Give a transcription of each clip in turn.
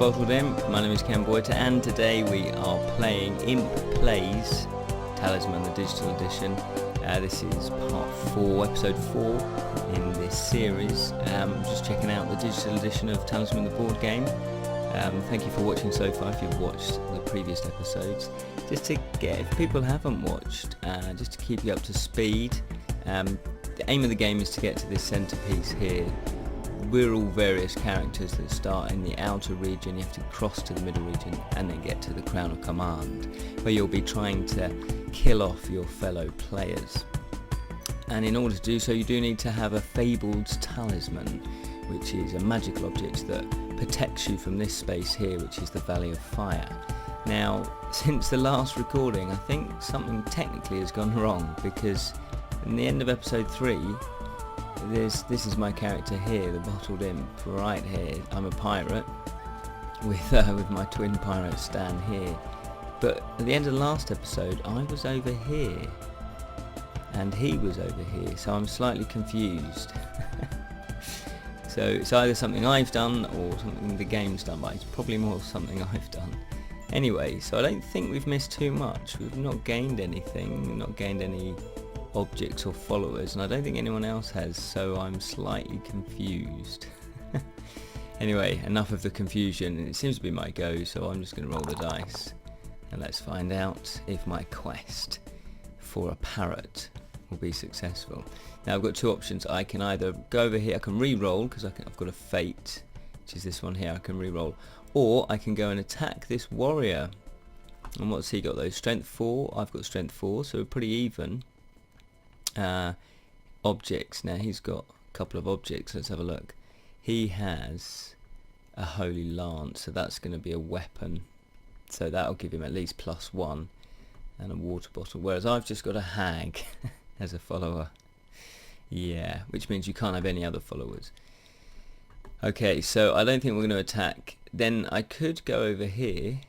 Bottled Imp, my name is Ken Boyter, and today we are playing Imp Plays, Talisman the Digital Edition. This is part 4, episode 4 in this series. Just checking out the digital edition of Talisman the board game. Thank you for watching so far if you've watched the previous episodes. Just to get, if people haven't watched, just to keep you up to speed, the aim of the game is to get to this centerpiece here. We're all various characters that start in the outer region. You have to cross to the middle region and then get to the Crown of Command, where you'll be trying to kill off your fellow players. And in order to do so, you do need to have a fabled talisman, which is a magical object that protects you from this space here, which is the Valley of Fire. Now, since the last recording, I think something technically has gone wrong, because in the end of episode 3, this is my character here, the Bottled Imp, right here. I'm a pirate with my twin pirate Stan here. But at the end of the last episode, I was over here, and he was over here, so I'm slightly confused. So it's either something I've done or something the game's done, but it's probably more something I've done. Anyway, so I don't think we've missed too much. We've not gained anything, we've not gained any objects or followers, and I don't think anyone else has, so I'm slightly confused. Anyway, enough of the confusion. It seems to be my go, so I'm just going to roll the dice and let's find out if my quest for a parrot will be successful. Now I've got two options. I can either go over here, I can re-roll because I've got a fate, which is this one here. I can re-roll, or I can go and attack this warrior. And what's he got though? Strength 4. I've got strength 4, so we're pretty even. Objects. Now he's got a couple of objects. Let's have a look. He has a holy lance, so that's going to be a weapon, so that'll give him at least +1, and a water bottle, whereas I've just got a hag as a follower. Yeah, which means you can't have any other followers. Okay, so I don't think we're going to attack. Then I could go over here.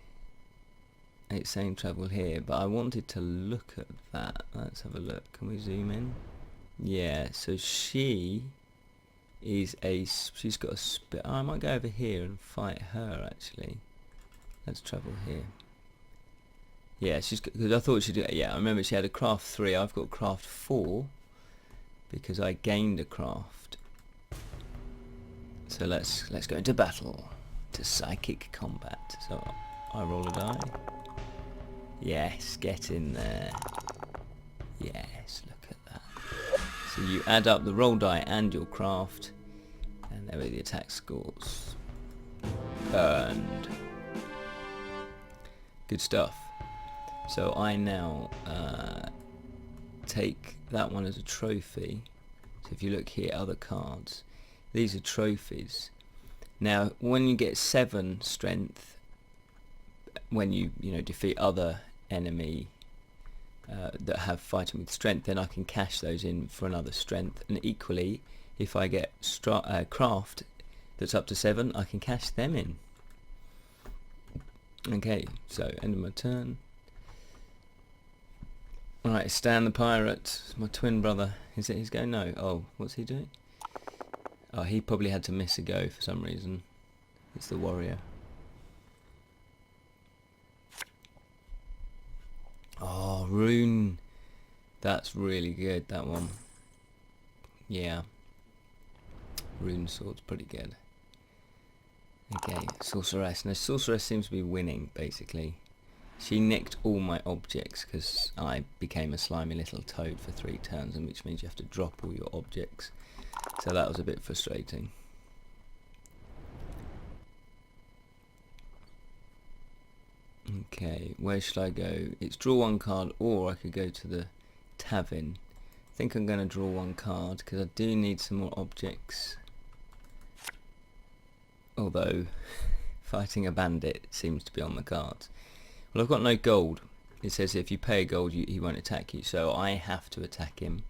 It's saying travel here, but I wanted to look at that. Let's have a look. Can we zoom in? Yeah, so she's got a oh, I might go over here and fight her actually. Let's travel here. Yeah, because I thought she'd do, yeah, I remember she had a craft 3. I've got craft 4 because I gained a craft. So let's go into battle, to psychic combat. So I roll a die. Yes, get in there. Yes, look at that. So you add up the roll die and your craft, and there are the attack scores. Burned. Good stuff. So I now take that one as a trophy. So if you look here, other cards, these are trophies. Now when you get 7 strength, when you defeat other enemy that have fighting with strength, then I can cash those in for another strength, and equally if I get craft that's up to 7, I can cash them in. Okay, so end of my turn. Right, Stan the pirate, my twin brother. Is it his go? No. Oh, what's he doing? Oh, he probably had to miss a go for some reason. It's the warrior. Oh, rune. That's really good, that one. Yeah. Rune sword's pretty good. Okay, Sorceress. Now, Sorceress seems to be winning, basically. She nicked all my objects because I became a slimy little toad for 3 turns, and which means you have to drop all your objects. So that was a bit frustrating. Okay, where should I go? It's draw 1 card, or I could go to the tavern. I think I'm going to draw 1 card because I do need some more objects. Although fighting a bandit seems to be on the cards. Well, I've got no gold. It says if you pay a gold, he won't attack you, so I have to attack him.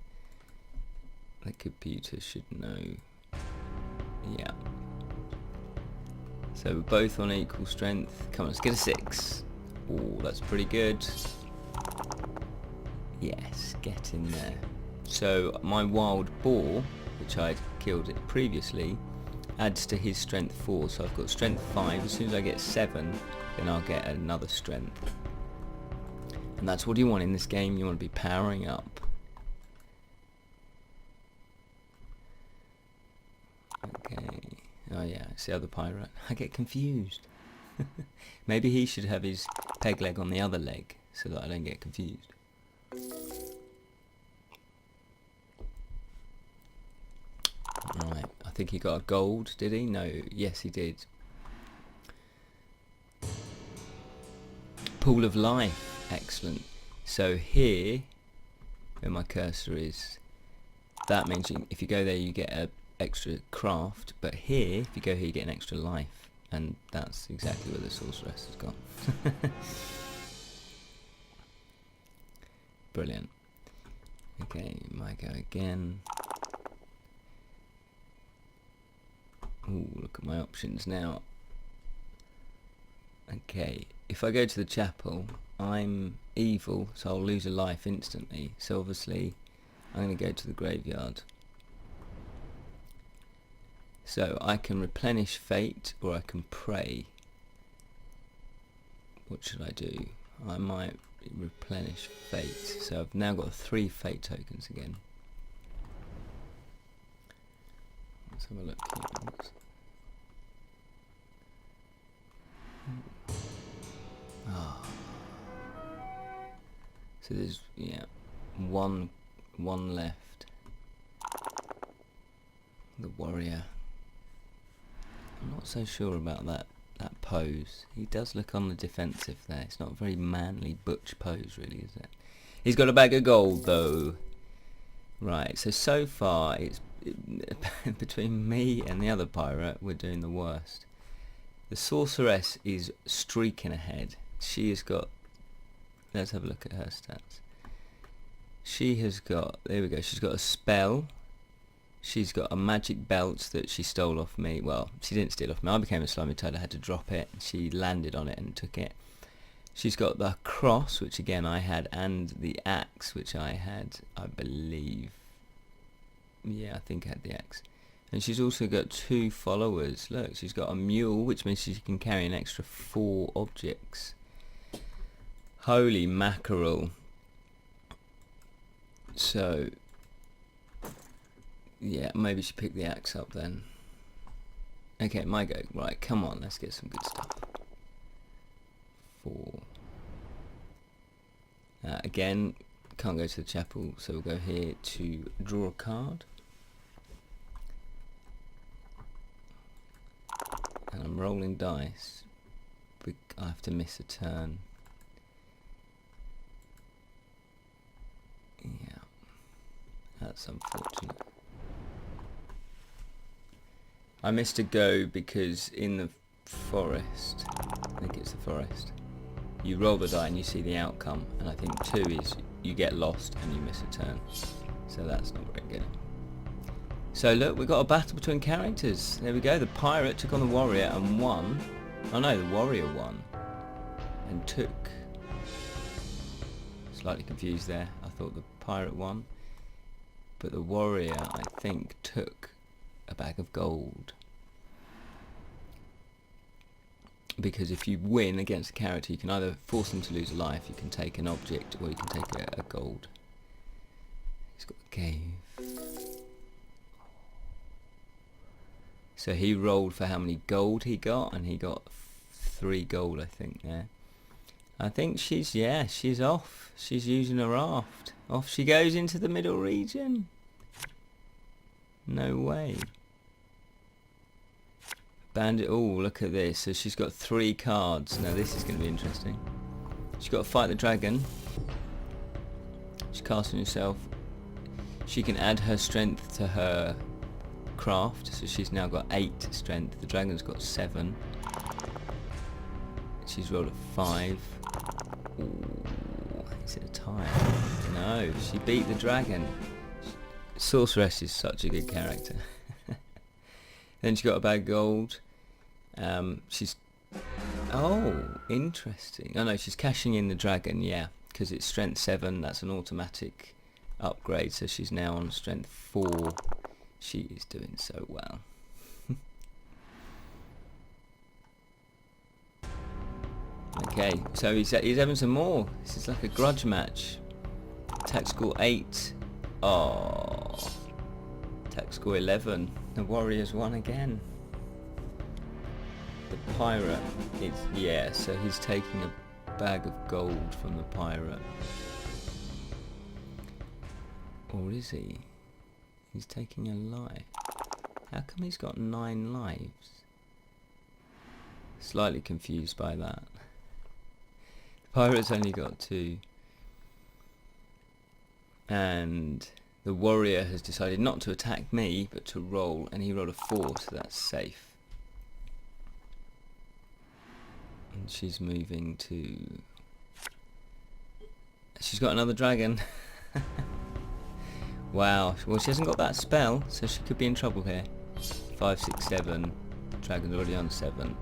The computer should know. Yeah. So we're both on equal strength. Come on, let's get a 6. Oh, that's pretty good. Yes, get in there. So my wild boar, which I killed it previously, adds to his strength 4, so I've got strength 5. As soon as I get 7, then I'll get another strength. And that's what you want in this game. You want to be powering up. Okay. Oh yeah, it's the other pirate. I get confused. Maybe he should have his peg leg on the other leg so that I don't get confused. Right, I think he got a gold, did he? No, yes he did. Pool of life, excellent. So here, where my cursor is, that means if you go there you get a extra craft, but here, if you go here you get an extra life, and that's exactly where the sorceress has gone. Brilliant. Okay, might go again. Ooh, look at my options now. Okay, if I go to the chapel, I'm evil, so I'll lose a life instantly. So obviously, I'm going to go to the graveyard. So I can replenish fate, or I can pray. What should I do? I might replenish fate. So I've now got 3 fate tokens again. Let's have a look here. Oh. So there's one left. The warrior. I'm not so sure about that pose. He does look on the defensive there. It's not a very manly butch pose really, is it? He's got a bag of gold though. Right, so far it's between me and the other pirate, we're doing the worst. The sorceress is streaking ahead. She has got, let's have a look at her stats. She has got, there we go, she's got a spell. She's got a magic belt that she stole off me. Well, she didn't steal off me. I became a slimy toad. I had to drop it. She landed on it and took it. She's got the cross, which again I had, and the axe, which I had, I believe. Yeah, I think I had the axe. And she's also got 2 followers. Look, she's got a mule, which means she can carry an extra 4 objects. Holy mackerel. So, yeah, maybe she picked the axe up then. Okay, my go. Right, come on, let's get some good stuff. 4. Again, can't go to the chapel, so we'll go here to draw a card. And I'm rolling dice. I have to miss a turn. Yeah, that's unfortunate. I missed a go because in the forest, I think it's the forest, you roll the die and you see the outcome, and I think 2 is you get lost and you miss a turn, so that's not very good. So look, we've got a battle between characters. There we go, the pirate took on the warrior and won. Oh no, the warrior won and took. Slightly confused there. I thought the pirate won, but the warrior I think took a bag of gold. Because if you win against a character, you can either force them to lose a life, you can take an object, or you can take a gold. He's got the cave. So he rolled for how many gold he got, and he got 3 gold I think there. I think she's off. She's using a raft. Off she goes into the middle region. No way. Bandit, oh look at this. So she's got 3 cards. Now this is going to be interesting. She's got to fight the dragon. She's casting herself. She can add her strength to her craft, so she's now got 8 strength. The dragon's got 7. She's rolled a 5. Ooh, is it a tie? No, she beat the dragon. Sorceress is such a good character. Then she got a bag of gold. She's, oh, interesting. Oh no, she's cashing in the dragon, yeah, because it's strength 7. That's an automatic upgrade, so she's now on strength 4. She is doing so well. Okay, so he's having some more. This is like a grudge match. Attack score 8. Oh. Attack score 11. The Warriors won again. The pirate is, yeah, so he's taking a bag of gold from the pirate. Or is he? He's taking a life. How come he's got 9 lives? Slightly confused by that. The pirate's only got 2. And the warrior has decided not to attack me, but to roll, and he rolled a 4, so that's safe. And she's moving to... She's got another dragon. Wow. Well, she hasn't got that spell, so she could be in trouble here. 5, 6, 7. Dragon's already on 7.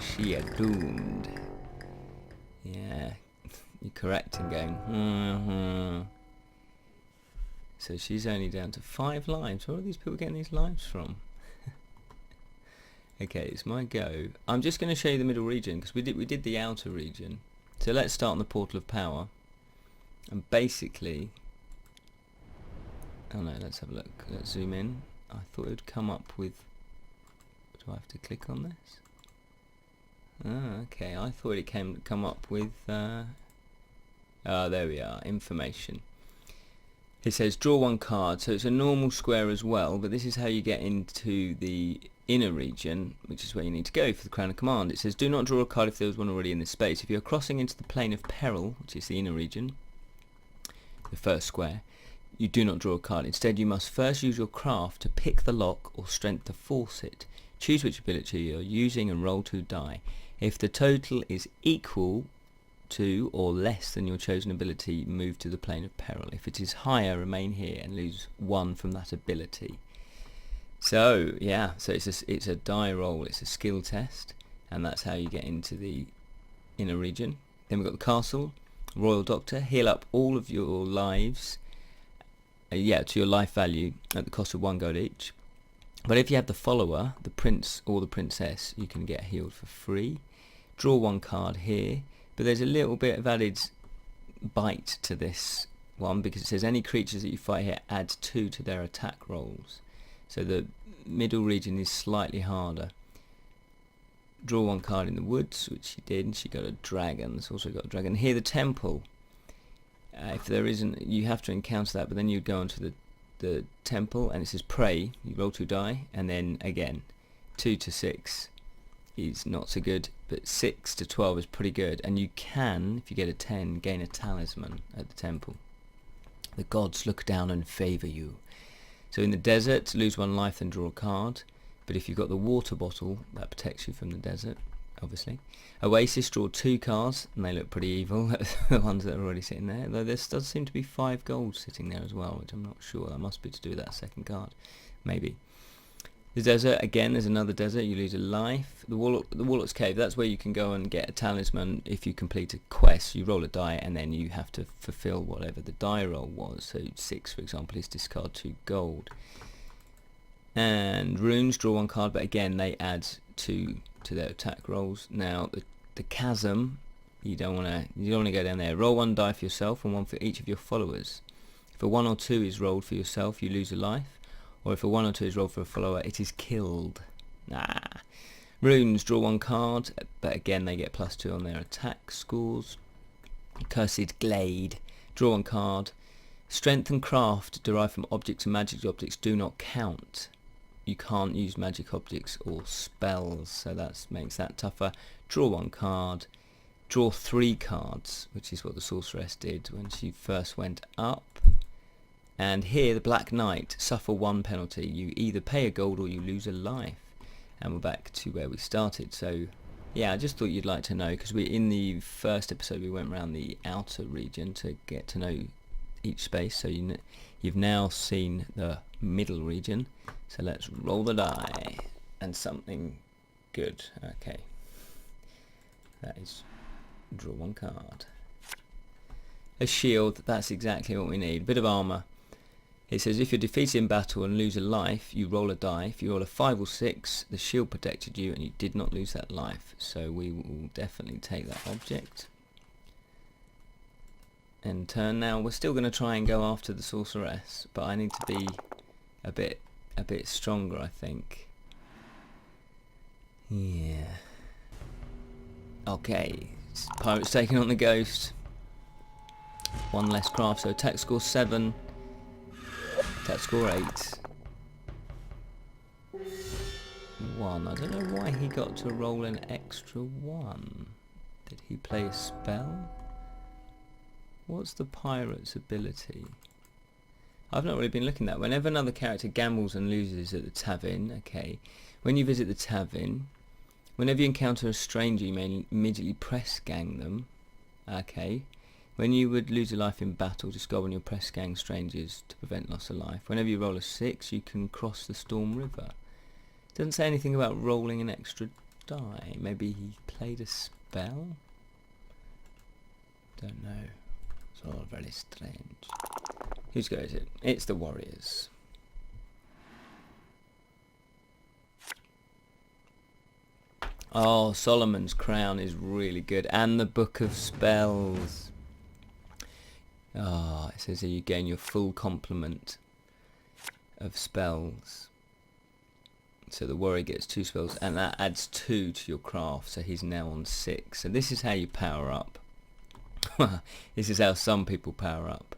She are doomed. Yeah. You're correct in going... So she's only down to 5 lives. Where are these people getting these lives from? Okay, it's my go. I'm just going to show you the middle region, because we did the outer region. So let's start on the Portal of Power. And basically... Oh no, let's have a look. Let's zoom in. I thought it would come up with... Do I have to click on this? Ah, okay. I thought it come up with... Oh, there we are. Information. It says draw 1 card, so it's a normal square as well, but this is how you get into the inner region, which is where you need to go for the Crown of Command. It says do not draw a card if there was one already in this space. If you're crossing into the plane of peril, which is the inner region, the first square, you do not draw a card. Instead, you must first use your craft to pick the lock or strength to force it. Choose which ability you're using and roll 2 die. If the total is equal to or less than your chosen ability, move to the plane of peril. If it is higher, remain here and lose 1 from that ability. So yeah, so it's a die roll, it's a skill test, and that's how you get into the inner region. Then we've got the castle, Royal Doctor, heal up all of your lives, to your life value at the cost of 1 gold each. But if you have the follower, the prince or the princess, you can get healed for free. Draw 1 card here. But there's a little bit of added bite to this one, because it says any creatures that you fight here add 2 to their attack rolls. So the middle region is slightly harder. Draw 1 card in the woods, which she did, and she got a dragon. It's also got a dragon. Here the temple. If there isn't, you have to encounter that, but then you go onto the temple, and it says pray. You roll 2 die, and then again 2 to 6 is not so good, but 6 to 12 is pretty good, and you can, if you get a 10, gain a talisman at the temple. The gods look down and favour you. So in the desert, lose 1 life and draw a card, but if you've got the water bottle, that protects you from the desert, obviously. Oasis, draw 2 cards, and they look pretty evil, the ones that are already sitting there, though there does seem to be 5 gold sitting there as well, which I'm not sure. That must be to do with that second card, maybe. The desert, again, there's another desert, you lose a life. The Warlock's Cave, that's where you can go and get a talisman if you complete a quest. You roll a die and then you have to fulfill whatever the die roll was. So 6, for example, is discard 2 gold. And runes, draw 1 card, but again, they add 2 to their attack rolls. Now, the chasm, you don't want to go down there. Roll 1 die for yourself and 1 for each of your followers. If a 1 or 2 is rolled for yourself, you lose a life. Or if a 1 or 2 is rolled for a follower, it is killed. Runes, draw 1 card, but again they get +2 on their attack scores. Cursed Glade, draw 1 card. Strength and craft derived from objects and magic objects do not count. You can't use magic objects or spells, so that makes that tougher. Draw 1 card. Draw 3 cards, which is what the Sorceress did when she first went up. And here, the Black Knight, suffer 1 penalty. You either pay a gold or you lose a life. And we're back to where we started. So, yeah, I just thought you'd like to know, because in the first episode we went around the outer region to get to know each space. So you've now seen the middle region. So let's roll the die. And something good. Okay. That is draw 1 card. A shield, that's exactly what we need. Bit of armour. It says if you're defeated in battle and lose a life, you roll a die. If you roll a 5 or 6, the shield protected you and you did not lose that life. So we will definitely take that object. End turn. Now we're still going to try and go after the Sorceress, but I need to be a bit stronger, I think. Yeah. Okay. Pirate's taking on the ghost. 1 less craft, so attack score 7. Attack score 8. 1. I don't know why he got to roll an extra 1. Did he play a spell? What's the pirate's ability? I've not really been looking at that. Whenever another character gambles and loses at the tavern, okay. When you visit the tavern, whenever you encounter a stranger, you may immediately press gang them. Okay. When you would lose a life in battle, discard when you press gang strangers to prevent loss of life. Whenever you roll a 6, you can cross the Storm River. It doesn't say anything about rolling an extra die. Maybe he played a spell? Don't know. It's all very strange. Whose go is it? It's the Warriors. Oh, Solomon's Crown is really good. And the Book of Spells. Ah, it says here you gain your full complement of spells. So the warrior gets 2 spells, and that adds 2 to your craft, so he's now on 6. So this is how you power up. This is how some people power up.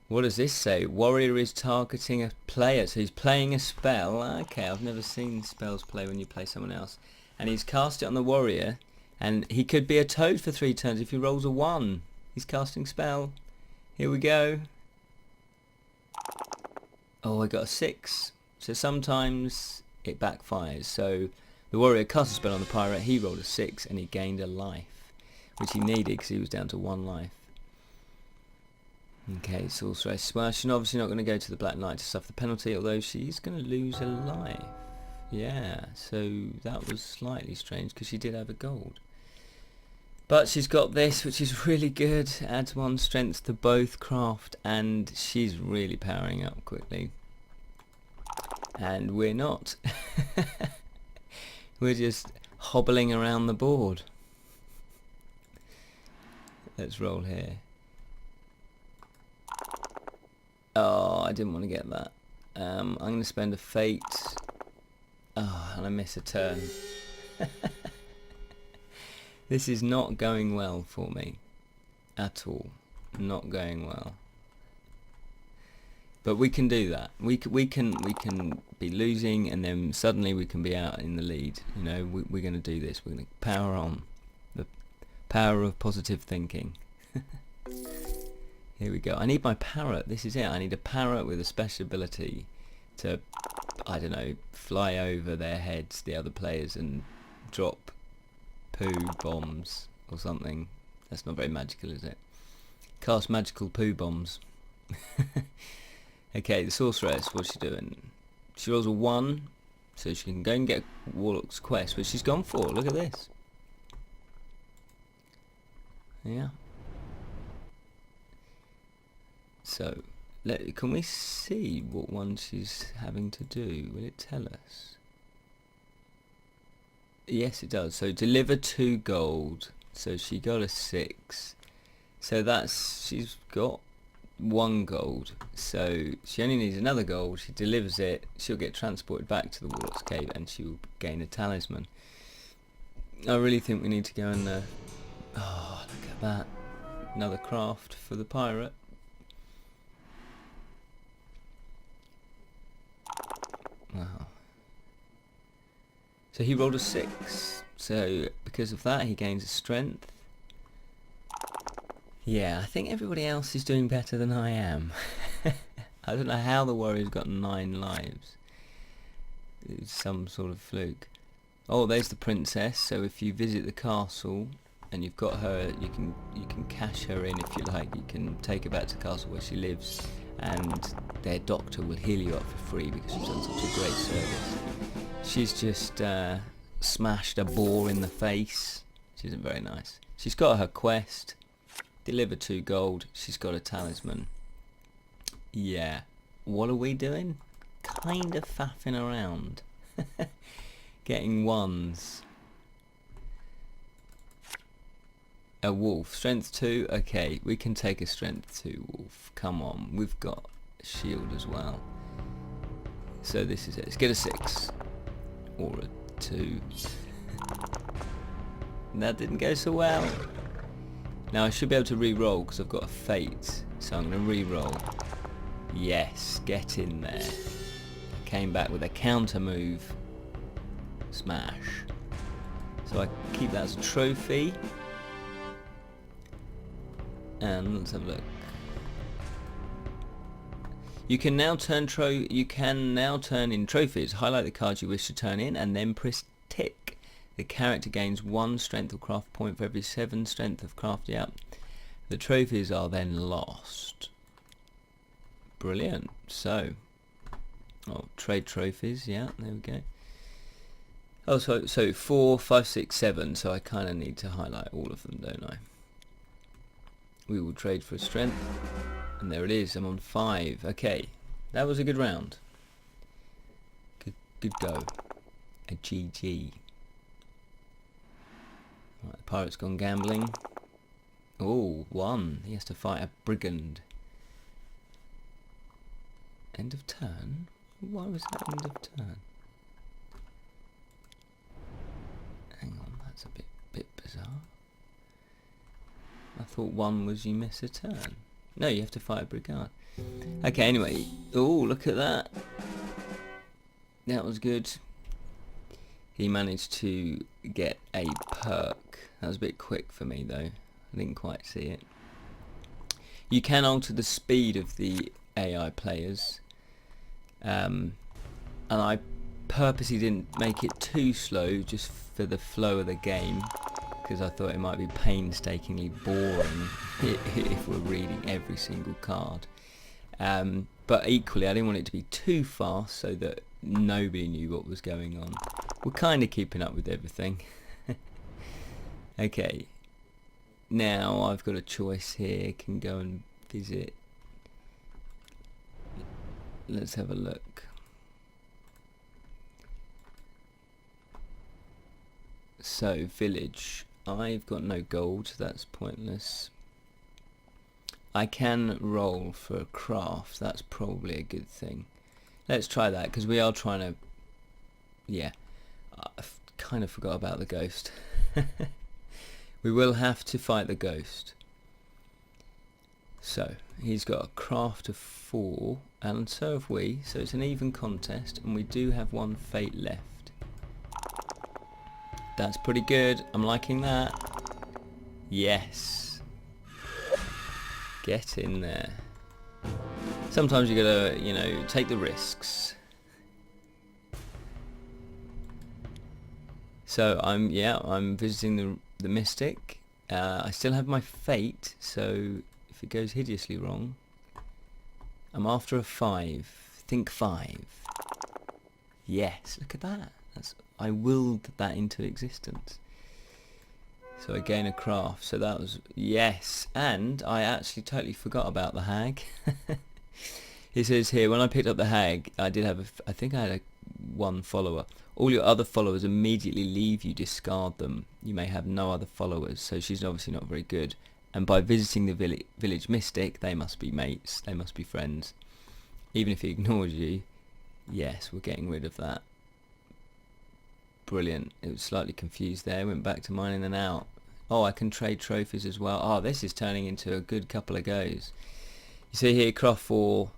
What does this say? Warrior is targeting a player, so he's playing a spell. Okay, I've never seen spells play when you play someone else. And he's cast it on the warrior, and he could be a toad for 3 turns if he rolls a 1. He's casting spell. Here we go. Oh, I got a 6. So sometimes it backfires. So the warrior cast a spell on the pirate, he rolled a 6 and he gained a life, which he needed because he was down to 1 life. Okay, Sorceress. Well, she's obviously not going to go to the Black Knight to suffer the penalty, although she's going to lose a life. Yeah, so that was slightly strange because she did have a gold. But she's got this, which is really good. Adds 1 strength to both craft, and she's really powering up quickly. And we're not. We're just hobbling around the board. Let's roll here. Oh, I didn't want to get that. I'm going to spend a fate. Oh, and I miss a turn. This is not going well for me at all. Not going well. But we can do that. We can be losing, and then suddenly we can be out in the lead. You know, we're going to do this. We're going to power on. The power of positive thinking. Here we go. I need my parrot. This is it. I need a parrot with a special ability to, I don't know, fly over their heads, the other players, and drop poo bombs or something. That's not very magical, is it? Cast magical poo bombs. Okay, the Sorceress, what's she doing? She rolls a 1, so she can go and get Warlock's Quest, which she's gone for. Look at this. Yeah. So, can we see what one she's having to do? Will it tell us? Yes, it does. So deliver 2 gold. So she got a 6. So that's, she's got 1 gold. So she only needs another gold. She delivers it. She'll get transported back to the Warlock's Cave, and she'll gain a talisman. I really think we need to go and oh, look at that. Another craft for the pirate. Wow. So he rolled a 6. So because of that, he gains a strength. Yeah, I think everybody else is doing better than I am. I don't know how the warrior's got 9 lives. It's some sort of fluke. Oh, there's the princess. So if you visit the castle and you've got her, you can cash her in if you like. You can take her back to the castle where she lives, and their doctor will heal you up for free because you've done such a great service. She's just smashed a boar in the face. She isn't very nice. She's got her quest. Deliver 2 gold. She's got a talisman. Yeah. what are we doing? Kind of faffing around. Getting ones. A wolf. Strength 2. Okay, we can take a strength 2 wolf. Come on. We've got a shield as well. So this is it. Let's get a 6. Or a 2. That didn't go so well. Now I should be able to re-roll because I've got a fate. So I'm going to re-roll. Yes, get in there. Came back with a counter move. Smash. So I keep that as a trophy. And let's have a look. You can now turn in trophies. Highlight the cards you wish to turn in and then press tick. The character gains 1 strength or craft point for every 7 strength of craft. Yeah. The trophies are then lost. Brilliant. So, trade trophies. Yeah, there we go. Oh, so 4, 5, 6, 7. So I kind of need to highlight all of them, don't I? We will trade for a strength. And there it is. I'm on 5. Okay. That was a good round. Good go. A GG. Right, the pirate's gone gambling. Oh, 1. He has to fight a brigand. End of turn? Why was that end of turn? Hang on, that's a bit bizarre. I thought 1 was you miss a turn. No, you have to fight a brigand. Okay, anyway. Oh, look at that. That was good. He managed to get a perk. That was a bit quick for me though. I didn't quite see it. You can alter the speed of the AI players. And I purposely didn't make it too slow just for the flow of the game, because I thought it might be painstakingly boring if we're reading every single card. But equally I didn't want it to be too fast so that nobody knew what was going on. We're kind of keeping up with everything. Okay, now I've got a choice here. Can go and visit. Let's have a look. So village, I've got no gold, so that's pointless. I can roll for a craft, that's probably a good thing. Let's try that, because we are trying to... Yeah, I kind of forgot about the ghost. We will have to fight the ghost. So, he's got a craft of 4, and so have we, so it's an even contest, and we do have 1 fate left. That's pretty good, I'm liking that. Yes. Get in there. Sometimes you gotta, you know, take the risks. So I'm visiting the mystic. I still have my fate, so if it goes hideously wrong, I'm after a 5. Think 5. Yes, look at that. I willed that into existence. So I gain a craft. So that was yes, and I actually totally forgot about the hag. It says here, when I picked up the hag, I did have I think I had 1 follower. All your other followers immediately leave you, discard them. You may have no other followers, so she's obviously not very good. And by visiting the village mystic, they must be mates, they must be friends. Even if he ignores you, yes, we're getting rid of that. Brilliant. It was slightly confused there, went back to mine and then out. Oh, I can trade trophies as well. Oh, this is turning into a good couple of goes. You see here, craft 4,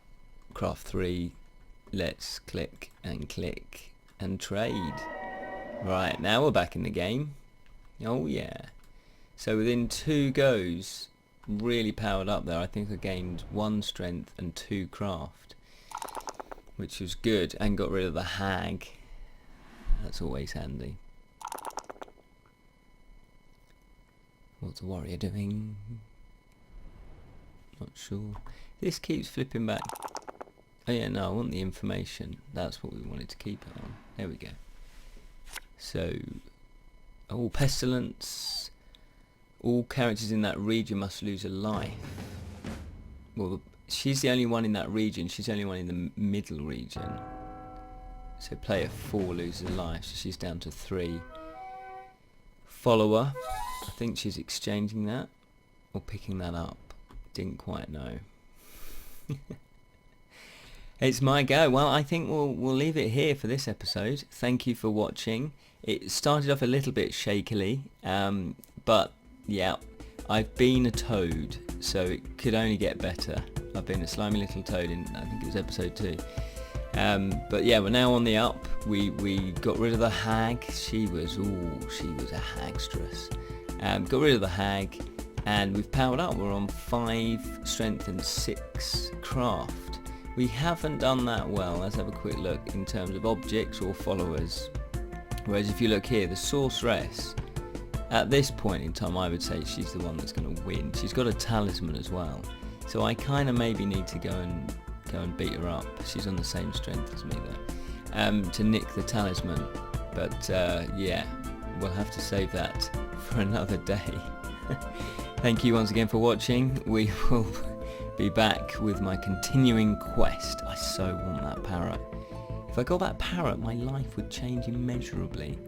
craft 3, let's click and trade. Right, now we're back in the game. Oh yeah. So within 2 goes, really powered up there. I think I gained 1 strength and 2 craft, which was good, and got rid of the hag. That's always handy. What's the warrior doing? Not sure. This keeps flipping back. Oh yeah, no, I want the information. That's what we wanted to keep it on. There we go. So, oh, pestilence. All characters in that region must lose a life. Well, she's the only one in that region. She's the only one in the middle region. So player 4 loses a life, so she's down to 3. Follower, I think she's exchanging that or picking that up. Didn't quite know. It's my go. Well, I think we'll leave it here for this episode. Thank you for watching. It started off a little bit shakily, but yeah, I've been a toad, so it could only get better. I've been a slimy little toad in, I think it was episode 2. But yeah, we're now on the up. We got rid of the hag. She was a hagstress. Got rid of the hag, and we've powered up. We're on 5 strength and 6 craft. We haven't done that well. Let's have a quick look in terms of objects or followers. Whereas if you look here, the Sorceress, at this point in time, I would say she's the one that's going to win. She's got a talisman as well, so I kind of maybe need to go and beat her up. She's on the same strength as me though, to nick the talisman. But yeah, we'll have to save that for another day. Thank you once again for watching. We will be back with my continuing quest. I so want that parrot. If I got that parrot, my life would change immeasurably.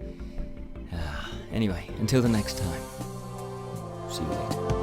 Anyway, until the next time. See you later.